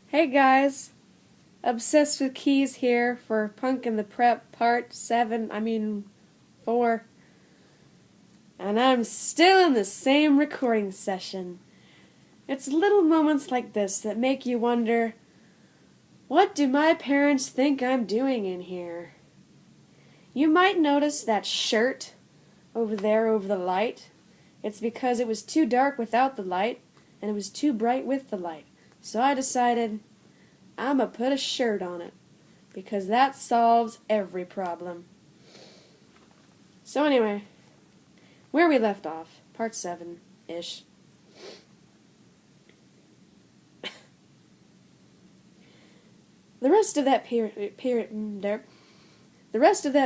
Hey guys, Obsessed with Keys here for Punk in the Prep Part 4. And I'm still in the same recording session. It's little moments like this that make you wonder, what do my parents think I'm doing in here? You might notice that shirt over there over the light. It's because it was too dark without the light, and it was too bright with the light. So I decided I'm going to put a shirt on it, because that solves every problem. So anyway, where we left off, part 7-ish. The rest of that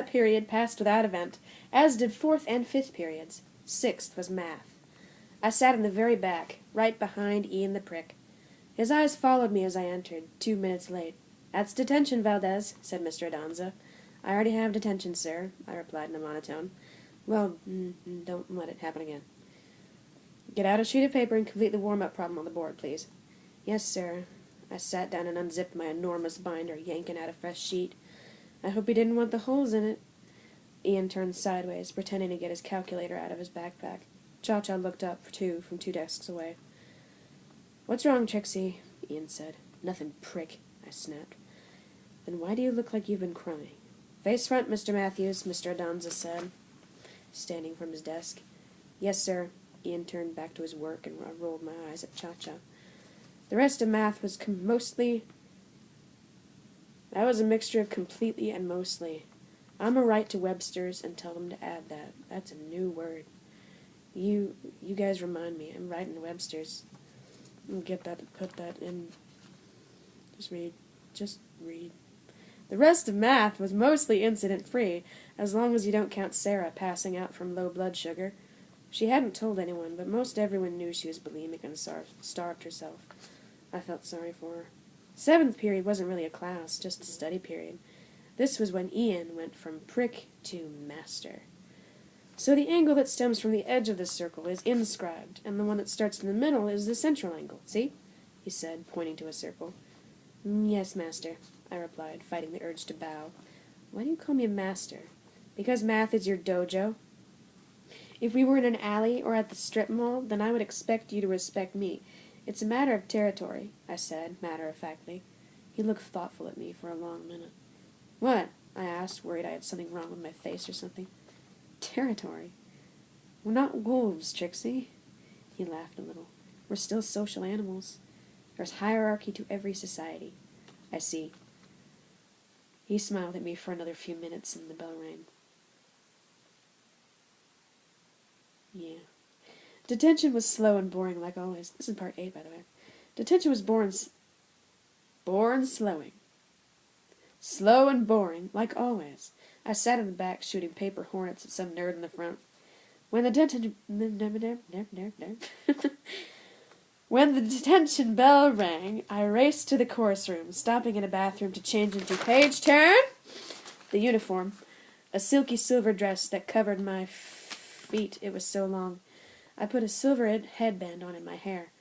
period passed without event, as did 4th and 5th periods. 6th was math. I sat in the very back, right behind Ian the prick. His eyes followed me as I entered, 2 minutes late. "That's detention, Valdez," said Mr. Adonza. "I already have detention, sir," I replied in a monotone. "Well, don't let it happen again." "Get out a sheet of paper and complete the warm-up problem on the board, please." "Yes, sir." I sat down and unzipped my enormous binder, yanking out a fresh sheet. "I hope he didn't want the holes in it." Ian turned sideways, pretending to get his calculator out of his backpack. Cha-Cha looked up, too, from 2 desks away. "What's wrong, Trixie?" Ian said. "Nothing, prick," I snapped. "Then why do you look like you've been crying?" "Face front, Mr. Matthews," Mr. Adonza said, standing from his desk. "Yes, sir." Ian turned back to his work, and I rolled my eyes at Cha-Cha. "The rest of math was mostly..." That was a mixture of completely and mostly. I'm a write to Webster's and tell them to add that. That's a new word. You guys remind me. I'm writing to Webster's. I'll get that and put that in. Just read. The rest of math was mostly incident-free, as long as you don't count Sarah passing out from low blood sugar. She hadn't told anyone, but most everyone knew she was bulimic and starved herself. I felt sorry for her. 7th period wasn't really a class, just a study period. This was when Ian went from prick to master. So the angle that stems from the edge of the circle is inscribed, and the one that starts in the middle is the central angle. See? He said, pointing to a circle. "Yes, master," I replied, fighting the urge to bow. "Why do you call me a master? Because math is your dojo? If we were in an alley or at the strip mall, then I would expect you to respect me. It's a matter of territory," I said, matter-of-factly. He looked thoughtful at me for a long minute. "What?" I asked, worried I had something wrong with my face or something. "Territory. We're not wolves, Trixie." He laughed a little. "We're still social animals. There's hierarchy to every society." "I see." He smiled at me for another few minutes, and the bell rang. Yeah. Detention was slow and boring like always. This is part 8, by the way. Detention was born slowing. Slow and boring, like always. I sat in the back shooting paper hornets at some nerd in the front. When the detention bell rang, I raced to the chorus room, stopping in a bathroom to change into "Page turn!" the uniform, a silky silver dress that covered my feet, it was so long. I put a silver headband on in my hair.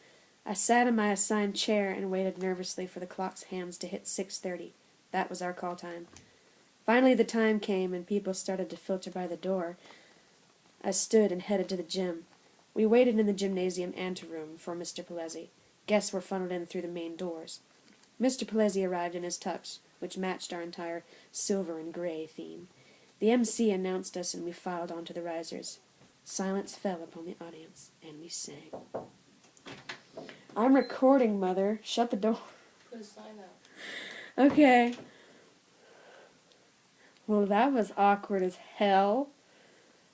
I sat in my assigned chair and waited nervously for the clock's hands to hit 6:30. That was our call time. Finally the time came, and people started to filter by the door. I stood and headed to the gym. We waited in the gymnasium anteroom for Mr. Pelezi. Guests were funneled in through the main doors. Mr. Pelezi arrived in his tux, which matched our entire silver and gray theme. The MC announced us, and we filed onto the risers. Silence fell upon the audience, and we sang. "I'm recording, Mother. Shut the door." Put a sign out. Okay. Well, that was awkward as hell.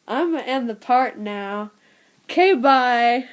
I'm gonna end the part now. Okay, bye.